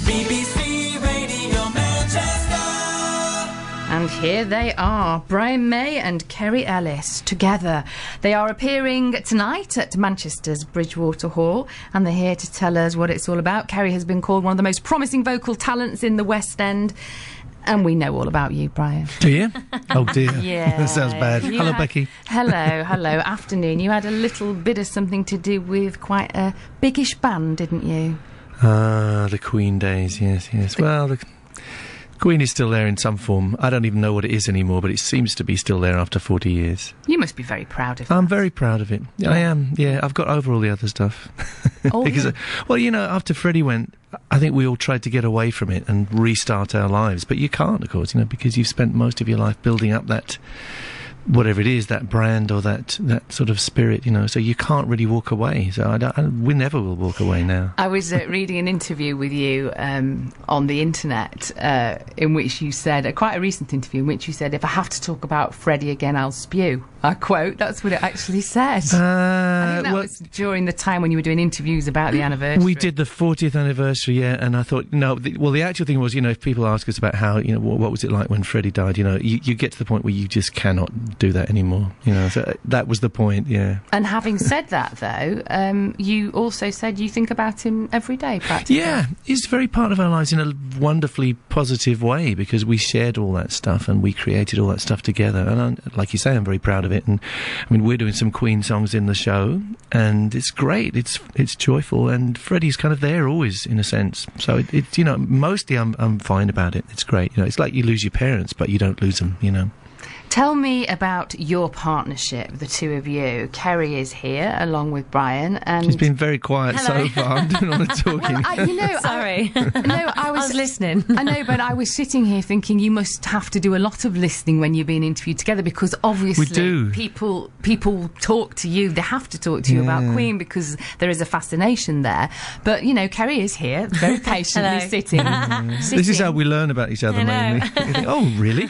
BBC Radio Manchester. And here they are, Brian May and Kerry Ellis together. They are appearing tonight at Manchester's Bridgewater Hall, and they're here to tell us what it's all about. Kerry has been called one of the most promising vocal talents in the West End. And we know all about you, Brian. Do you? Oh, dear. Yeah. That sounds bad. Hello, Becky. Hello. Afternoon. You had a little bit of something to do with quite a biggish band, didn't you? The Queen days, yes. Well, the Queen is still there in some form. I don't even know what it is anymore, but it seems to be still there after 40 years. You must be very proud of it. I'm very proud of it. Yeah. I am, yeah. I've got over all the other stuff. Oh, because, well, you know, after Freddie went, I think we all tried to get away from it and restart our lives. But you can't, of course, you know, because you've spent most of your life building up that, whatever it is, that brand or that sort of spirit, you know, so you can't really walk away. So we never will walk away now. I was reading an interview with you on the internet in which you said, quite a recent interview, in which you said, if I have to talk about Freddie again, I'll spew. I quote, that's what it actually said. I think that was during the time when you were doing interviews about the anniversary. We did the 40th anniversary, yeah, and I thought, no, the actual thing was, you know, if people ask us about how, you know, what was it like when Freddie died, you know, you get to the point where you just cannot do that anymore, you know, so that was the point, yeah. And having said that, though, you also said you think about him every day, practically. Yeah, he's very part of our lives in a wonderfully positive way, because we shared all that stuff and we created all that stuff together, and like you say, I'm very proud of it. And I mean, we're doing some Queen songs in the show, and it's great, it's joyful, and Freddie's kind of there always, in a sense, so it's, you know, mostly I'm fine about it. It's great, you know, it's like you lose your parents but you don't lose them, you know. Tell me about your partnership, the two of you. Kerry is here, along with Brian, and... She's been very quiet so far. I'm doing all the talking. Well, Sorry. I was listening. I know, but I was sitting here thinking you must have to do a lot of listening when you're being interviewed together, because obviously we do. People talk to you, they have to talk to you about Queen, because there is a fascination there. But, you know, Kerry is here, very patiently sitting. This is how we learn about each other, mainly. You think, oh, really?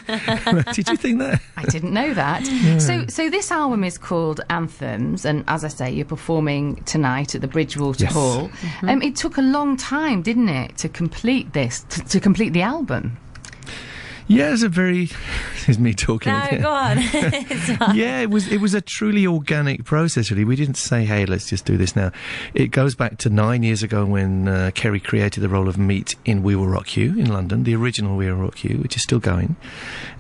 Did you think that? I didn't know that. Yeah. So this album is called Anthems, and as I say, you're performing tonight at the Bridgewater Hall. Mm-hmm. It took a long time, didn't it, to complete this, to complete the album? Yeah, it's a very... This is me talking again. No, go on. It's fine. Yeah, it was a truly organic process, really. We didn't say, hey, let's just do this now. It goes back to 9 years ago when Kerry created the role of Meat in We Will Rock You in London, the original We Will Rock You, which is still going.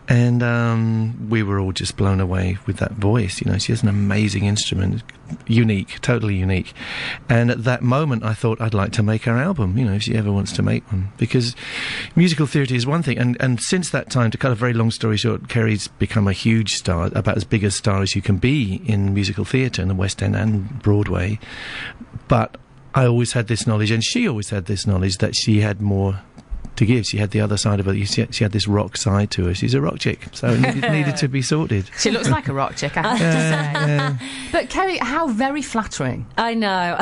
And we were all just blown away with that voice. You know, she has an amazing instrument, unique, totally unique. And at that moment, I thought I'd like to make her album, you know, if she ever wants to make one. Because musical theatre is one thing. And since that time, to cut a very long story short, Kerry's become a huge star, about as big a star as you can be in musical theatre in the West End and Broadway. But I always had this knowledge, and she always had this knowledge, that she had more to give. She had the other side of her. She had this rock side to her. She's a rock chick, so it needed to be sorted. She looks like a rock chick, I have to say. Yeah. But Kerry, how very flattering. I know.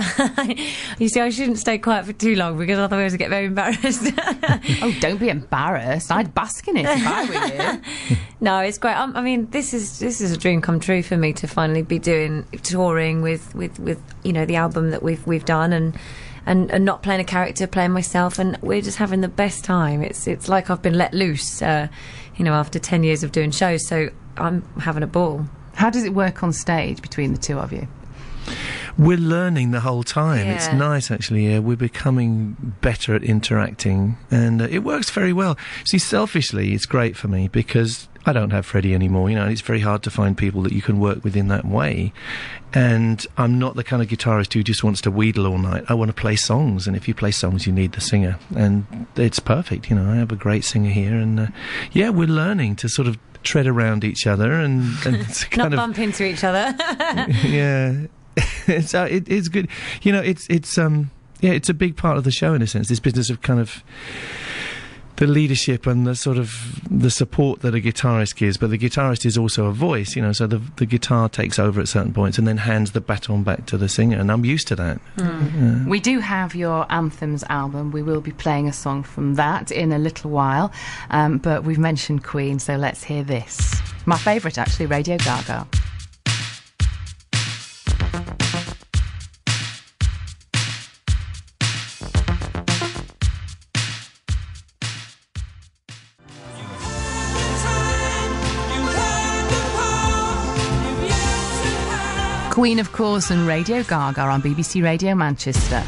You see, I shouldn't stay quiet for too long, because otherwise I get very embarrassed. Oh, don't be embarrassed. I'd bask in it if I were you. No, it's great. I mean, this is a dream come true for me, to finally be touring with you know, the album that we've done, and not playing a character, playing myself, and we're just having the best time. It's like I've been let loose, you know, after 10 years of doing shows, so I'm having a ball. How does it work on stage between the two of you? We're learning the whole time. Yeah. It's nice, actually. Yeah. We're becoming better at interacting, and it works very well. See, selfishly, it's great for me, because I don't have Freddie anymore, you know, and it's very hard to find people that you can work with in that way. And I'm not the kind of guitarist who just wants to wheedle all night. I want to play songs, and if you play songs, you need the singer. And it's perfect, you know, I have a great singer here, and yeah, we're learning to sort of tread around each other and not bump into each other. Yeah. It's good. You know, it's a big part of the show, in a sense, this business of kind of the leadership and the sort of the support that a guitarist gives, but the guitarist is also a voice, you know, so the guitar takes over at certain points and then hands the baton back to the singer, and I'm used to that. Yeah. We do have your Anthems album. We will be playing a song from that in a little while, but we've mentioned Queen, so let's hear this. My favourite, actually, Radio Gaga. Queen, of course, and Radio Gaga on BBC Radio Manchester.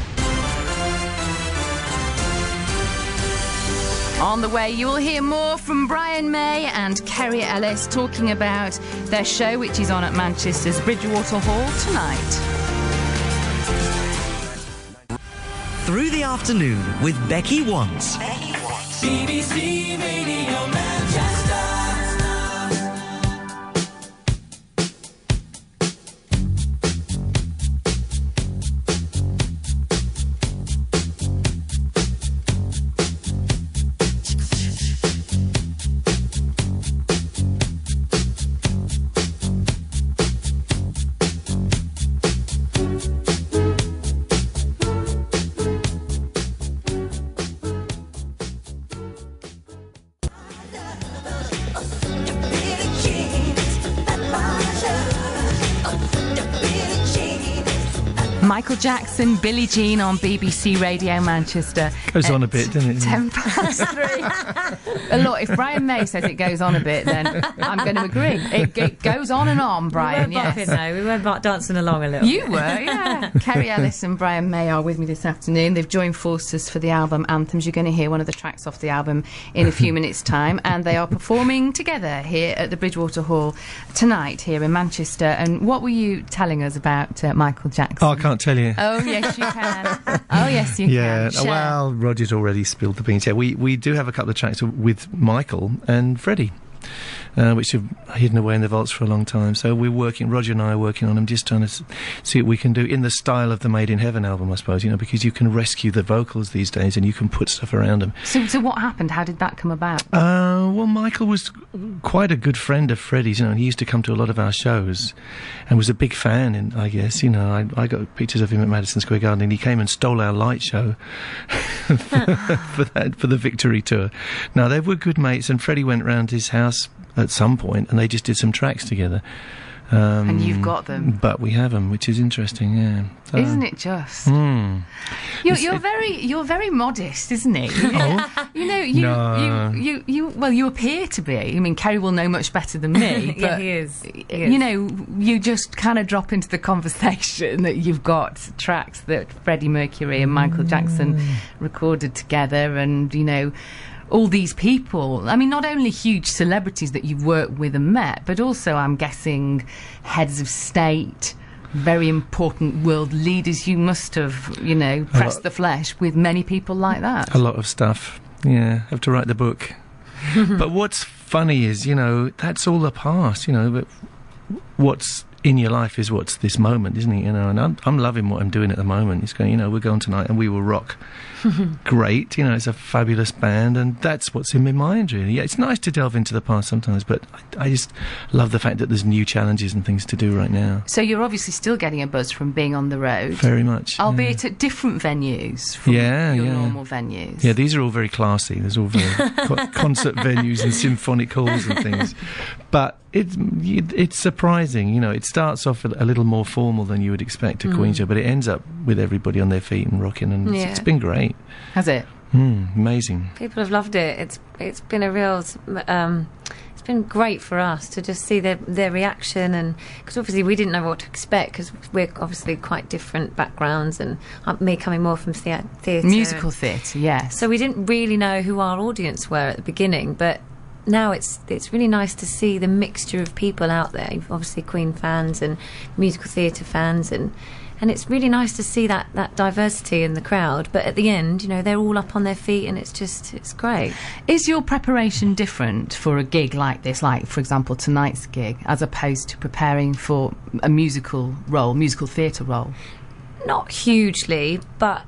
On the way, you will hear more from Brian May and Kerry Ellis talking about their show, which is on at Manchester's Bridgewater Hall tonight. Through the Afternoon with Becky Wants. BBC Radio Manchester. Michael Jackson, Billie Jean on BBC Radio Manchester. Goes on a bit, doesn't it? 3:10. Look, if Brian May says it goes on a bit, then I'm going to agree. It goes on and on, Brian, we weren't yes. bopping, though. We weren't dancing along a little You bit. were, yeah. Kerry Ellis and Brian May are with me this afternoon. They've joined forces for the album Anthems. You're going to hear one of the tracks off the album in a few minutes' time, and they are performing together here at the Bridgewater Hall tonight here in Manchester. And what were you telling us about Michael Jackson? Oh, I can't tell you. Oh, yes, you can. Oh, yes, you Yeah, can. Share. well, Roger's already spilled the beans. Yeah, we do have a couple of tracks with Michael and Freddie, which have hidden away in the vaults for a long time. So Roger and I are working on them, just trying to see what we can do in the style of the Made in Heaven album, I suppose, because you can rescue the vocals these days and you can put stuff around them. So what happened? How did that come about? Well, Michael was quite a good friend of Freddie's, and he used to come to a lot of our shows and was a big fan, and I guess, I got pictures of him at Madison Square Garden, and he came and stole our light show for the Victory tour. Now, they were good mates, and Freddie went round his house at some point, and they just did some tracks together. And you've got them. But we have them, which is interesting, yeah. So, Isn't it just? You're very modest, isn't it? Oh? You appear to be. I mean, Kerry will know much better than me. Yeah, but, he is. You just kind of drop into the conversation that you've got tracks that Freddie Mercury and Michael Jackson recorded together, and all these people. I mean, not only huge celebrities that you've worked with and met, but also, I'm guessing, heads of state, very important world leaders. You must have, pressed the flesh with many people like that. A lot of stuff. Yeah, have to write the book. But what's funny is, that's all the past, but what's in your life is what's this moment, isn't it? And I'm loving what I'm doing at the moment. It's going, we're going tonight and we will rock. Great, it's a fabulous band, and that's what's in my mind, really. Yeah, it's nice to delve into the past sometimes, but I just love the fact that there's new challenges and things to do right now. So you're obviously still getting a buzz from being on the road. Very much. Albeit at different venues from your normal venues. Yeah, these are all very classy. There's all very concert venues and symphonic halls and things. But it's surprising, it starts off a little more formal than you would expect a Queen show, but it ends up with everybody on their feet and rocking, and it's been great. Has it? Amazing. People have loved it. It's been a real. It's been great for us to just see their reaction, and because obviously we didn't know what to expect, because we're obviously quite different backgrounds, and me coming more from theatre, musical theatre, yes. So we didn't really know who our audience were at the beginning, but now it's really nice to see the mixture of people out there. Obviously Queen fans and musical theatre fans, and it's really nice to see that diversity in the crowd. But at the end, they're all up on their feet, and it's great. Is your preparation different for a gig like this, like, for example, tonight's gig, as opposed to preparing for a musical theatre role? Not hugely, but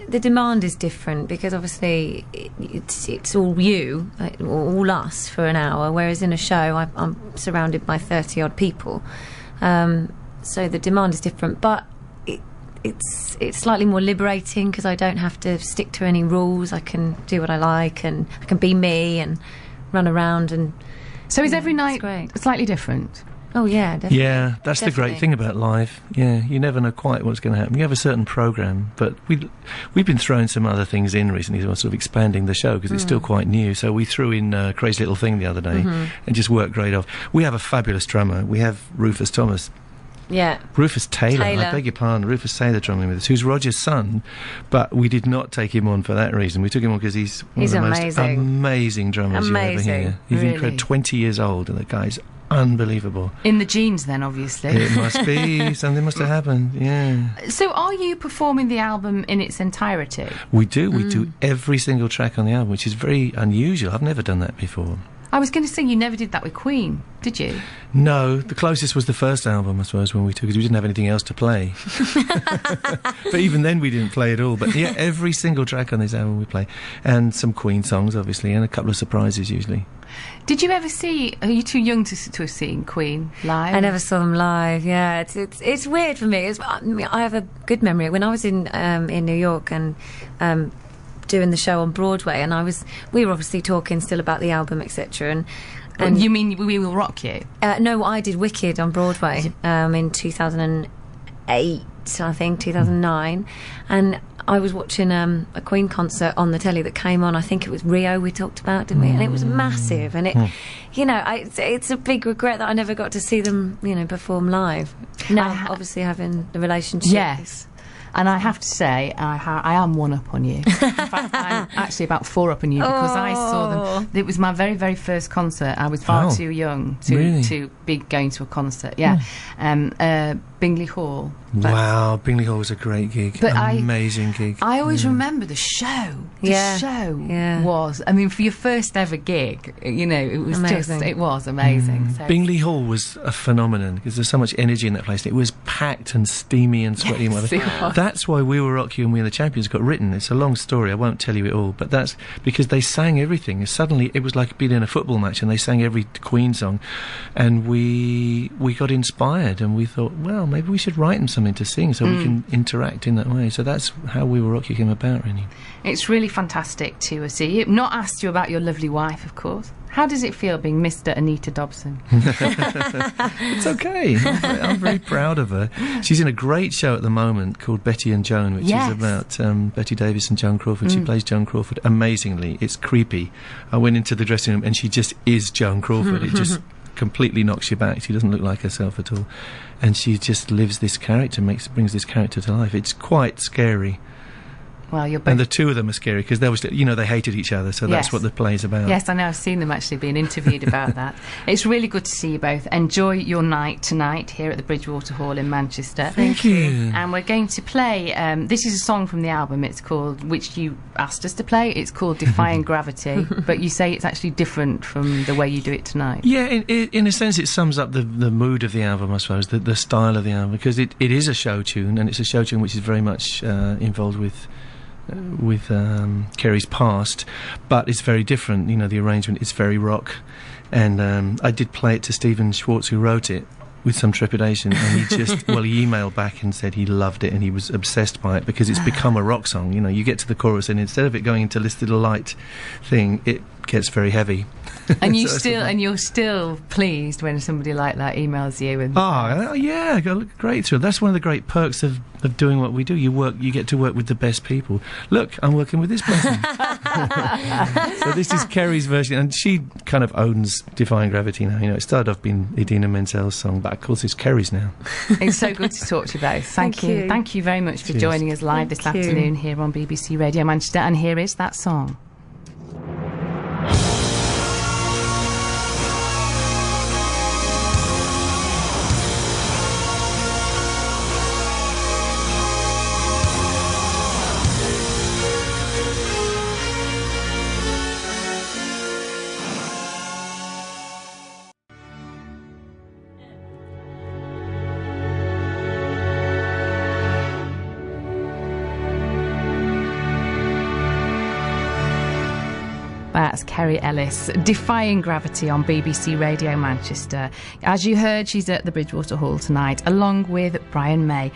the demand is different, because obviously it's all you, all us, for an hour, whereas in a show I'm surrounded by 30-odd people. So the demand is different, but it's slightly more liberating, because I don't have to stick to any rules. I can do what I like, and I can be me and run around. And so is every night slightly different? Oh yeah, definitely. Yeah, that's the great thing about live. Yeah, you never know quite what's going to happen. You have a certain programme, but we've been throwing some other things in recently, sort of expanding the show, because it's still quite new. So we threw in Crazy Little Thing the other day, and just worked great off. We have a fabulous drummer. We have Rufus Thomas, Yeah. Rufus Taylor, I Taylor. beg your pardon, Rufus Taylor drumming with us, who's Roger's son, but we did not take him on for that reason. We took him on because he's one He's of the most amazing. amazing drummers you'll ever Amazing. hear. He's Really? incredible, 20 years old, and the guy's unbelievable. In the genes, then, obviously. It must be, something must have happened, yeah. So, are you performing the album in its entirety? We do every single track on the album, which is very unusual. I've never done that before. I was going to say you never did that with Queen, did you? No, the closest was the first album, I suppose, when we took it, because we didn't have anything else to play. But even then we didn't play at all. But yeah, every single track on this album we play. And some Queen songs, obviously, and a couple of surprises, usually. Did you ever see... Are you too young to have seen Queen live? I never saw them live. Yeah, it's weird for me. I have a good memory when I was in New York and doing the show on Broadway, and we were obviously talking still about the album, etc. And you mean We Will Rock You? no, I did Wicked on Broadway in 2008, I think 2009, and I was watching a Queen concert on the telly that came on. I think it was Rio we talked about, didn't we? And it was massive, and it, it's a big regret that I never got to see them, perform live. Now, obviously having the relationship. Yes. And I have to say, I am one up on you. In fact, I'm actually about 4 up on you because I saw them. It was my very, very first concert. I was far too young to be going to a concert. Yeah. Bingley Hall. Wow, Bingley Hall was a great gig. But amazing gig. I always remember the show. The show was, I mean, for your first ever gig, it was amazing. It was amazing. So. Bingley Hall was a phenomenon because there's so much energy in that place. It was packed and steamy and sweaty. Yes, and it was. That's why We Will Rock You and We Are the Champions got written. It's a long story. I won't tell you it all, but that's because they sang everything. Suddenly, it was like being in a football match, and they sang every Queen song, and we got inspired, and we thought, well, maybe we should write them something to sing so we can interact in that way. So that's how We Will Rock You came about, really. It's really fantastic to see you. Not asked you about your lovely wife, of course. How does it feel being Mr. Anita Dobson? It's okay. I'm very proud of her. She's in a great show at the moment called Betty and Joan, which is about Betty Davis and Joan Crawford. She plays Joan Crawford amazingly. It's creepy. I went into the dressing room and she just is Joan Crawford. It just completely knocks you back. She doesn't look like herself at all. And she just lives this character, brings this character to life. It's quite scary. Well, you're both... And the two of them are scary because they hated each other, so that's what the play's about. Yes, I know. I've seen them actually being interviewed about that. It's really good to see you both. Enjoy your night tonight here at the Bridgewater Hall in Manchester. Thank you. And we're going to play... this is a song from the album. It's called... which you asked us to play. It's called Defying Gravity. But you say it's actually different from the way you do it tonight. Yeah, in a sense it sums up the mood of the album, I suppose, the style of the album, because it is a show tune, and it's a show tune which is very much involved with Kerry's past, but it's very different. The arrangement is very rock, and I did play it to Stephen Schwartz, who wrote it, with some trepidation, and he just he emailed back and said he loved it and he was obsessed by it because it's become a rock song. You get to the chorus and instead of it going into this little light thing, it gets very heavy. And you're still pleased when somebody like that emails you and yeah, great thrill. That's one of the great perks of doing what we do. You get to work with the best people. Look, I'm working with this person. So this is Kerry's version, and she kind of owns Defying Gravity now. It started off being Idina Menzel's song, but of course it's Kerry's now. It's so good to talk to you both. Thank you. Thank you very much for joining us live this afternoon here on BBC Radio Manchester, and here is that song. That's Kerry Ellis, Defying Gravity on BBC Radio Manchester. As you heard, she's at the Bridgewater Hall tonight, along with Brian May.